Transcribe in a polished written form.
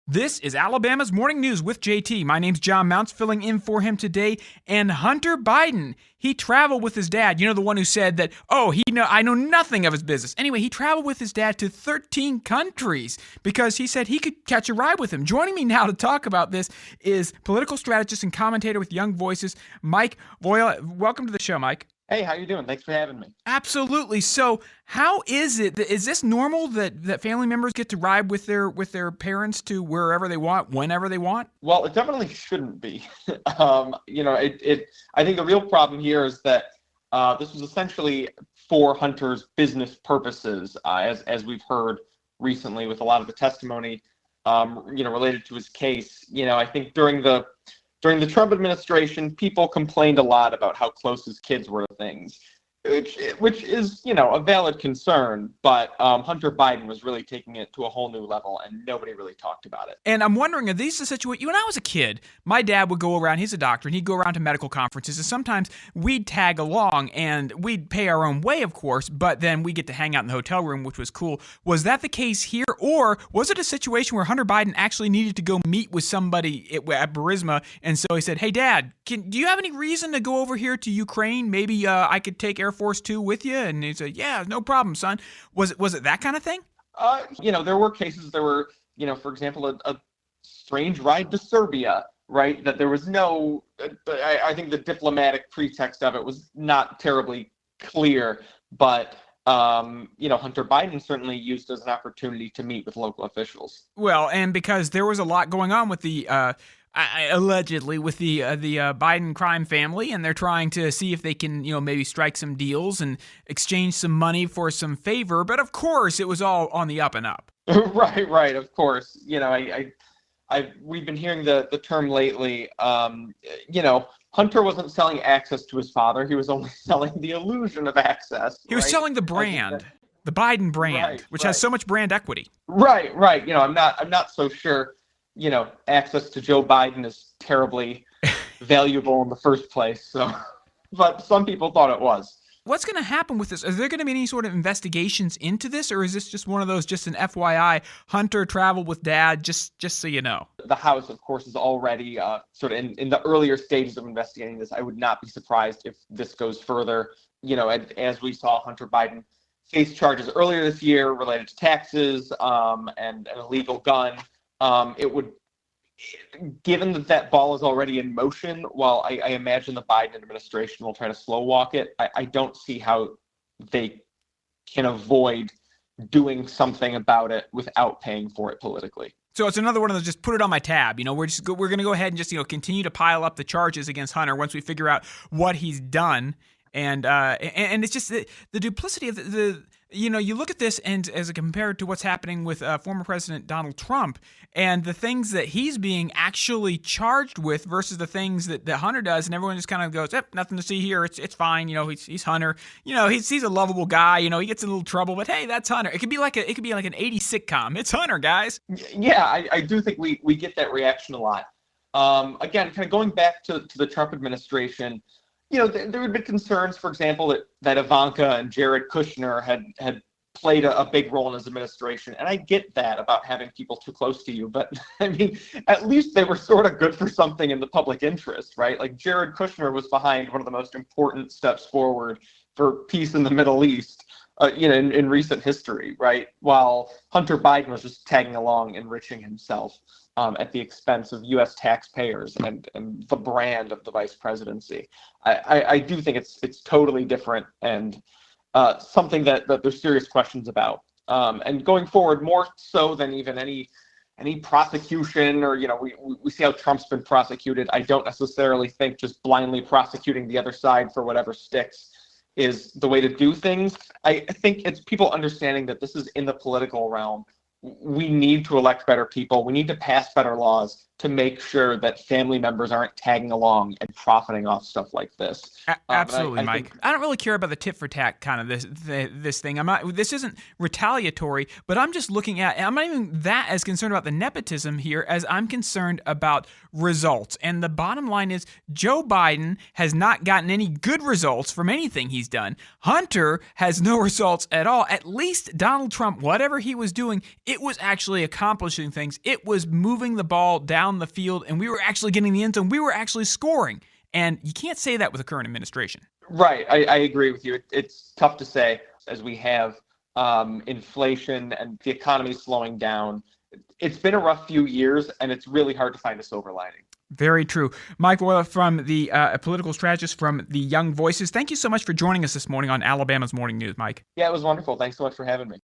This is Alabama's Morning News with JT. My name's John Mounts, filling in for him today. And Hunter Biden, he traveled with his dad. You know, the one who said that, I know nothing of his business. Anyway, he traveled with his dad to 13 countries because he said he could catch a ride with him. Joining me now to talk about this is political strategist and commentator with Young Voices, Mike Viola. Welcome to the show, Mike. Hey, how you doing? Thanks for having me. Absolutely. So, how is it? Is this normal that family members get to ride with their parents to wherever they want, whenever they want? Well, it definitely shouldn't be. I think the real problem here is that this was essentially for Hunter's business purposes, as we've heard recently with a lot of the testimony, related to his case. I think during the Trump administration, people complained a lot about how close his kids were to things, which is, a valid concern. But Hunter Biden was really taking it to a whole new level, and nobody really talked about it. And I'm wondering, are these the situation? When I was a kid, my dad would go around, he's a doctor, and he'd go around to medical conferences, and sometimes we'd tag along, and we'd pay our own way, of course, but then we get to hang out in the hotel room, which was cool. Was that the case here, or was it a situation where Hunter Biden actually needed to go meet with somebody at Burisma, and so he said, hey, Dad, do you have any reason to go over here to Ukraine? Maybe I could take Air Force Two with you? And he said, yeah, no problem, son. Was it that kind of thing? There were cases, for example, a strange ride to Serbia, right? That there was no, I think the diplomatic pretext of it was not terribly clear, but, Hunter Biden certainly used as an opportunity to meet with local officials. Well, and because there was a lot going on with the, allegedly with the Biden crime family, and they're trying to see if they can, maybe strike some deals and exchange some money for some favor. But of course, it was all on the up and up. Right. Of course, we've been hearing the term lately. Hunter wasn't selling access to his father; he was only selling the illusion of access. He was selling the brand, the Biden brand, which has so much brand equity. Right. I'm not so sure. Access to Joe Biden is terribly valuable in the first place. So, but some people thought it was. What's going to happen with this? Are there going to be any sort of investigations into this, or is this just one of those, just an FYI, Hunter traveled with Dad, just so you know? The House, of course, is already sort of in the earlier stages of investigating this. I would not be surprised if this goes further. As we saw Hunter Biden face charges earlier this year related to taxes and an illegal gun. It would, given that ball is already in motion, while I imagine the Biden administration will try to slow walk it, I don't see how they can avoid doing something about it without paying for it politically. So it's another one of those, just put it on my tab. We're going to go ahead and just, continue to pile up the charges against Hunter once we figure out what he's done. And it's just the duplicity of the you look at this and as compared to what's happening with former President Donald Trump and the things that he's being actually charged with versus the things that Hunter does, and everyone just kind of goes, nothing to see here. It's fine. He's Hunter. He's a lovable guy. He gets in a little trouble, but hey, that's Hunter. It could be like an 80s sitcom. It's Hunter, guys. Yeah, I do think we get that reaction a lot. Again, kind of going back to the Trump administration. There had been concerns, for example, that Ivanka and Jared Kushner had played a big role in his administration. And I get that about having people too close to you. But, I mean, at least they were sort of good for something in the public interest, right? Like Jared Kushner was behind one of the most important steps forward for peace in the Middle East, in recent history, right? While Hunter Biden was just tagging along, enriching himself at the expense of U.S. taxpayers and the brand of the vice presidency. I do think it's totally different and something that there's serious questions about. And going forward, more so than even any prosecution or, we see how Trump's been prosecuted. I don't necessarily think just blindly prosecuting the other side for whatever sticks is the way to do things. I think it's people understanding that this is in the political realm. We need to elect better people. We need to pass better laws. to make sure that family members aren't tagging along and profiting off stuff like this. Absolutely, I Mike. think, I don't really care about the tit for tat kind of this thing. I'm not. This isn't retaliatory, but I'm just looking at. I'm not even that as concerned about the nepotism here as I'm concerned about results. And the bottom line is Joe Biden has not gotten any good results from anything he's done. Hunter has no results at all. At least Donald Trump, whatever he was doing, it was actually accomplishing things. It was moving the ball down the field, and we were actually getting the end zone. We were actually scoring. And you can't say that with the current administration. right. I agree with you. It's tough to say as we have inflation and the economy slowing down. It's been a rough few years, and it's really hard to find a silver lining. Very true. Mike Viola from the political strategist from the Young Voices. Thank you so much for joining us this morning on Alabama's Morning News, Mike. Yeah, it was wonderful. Thanks so much for having me.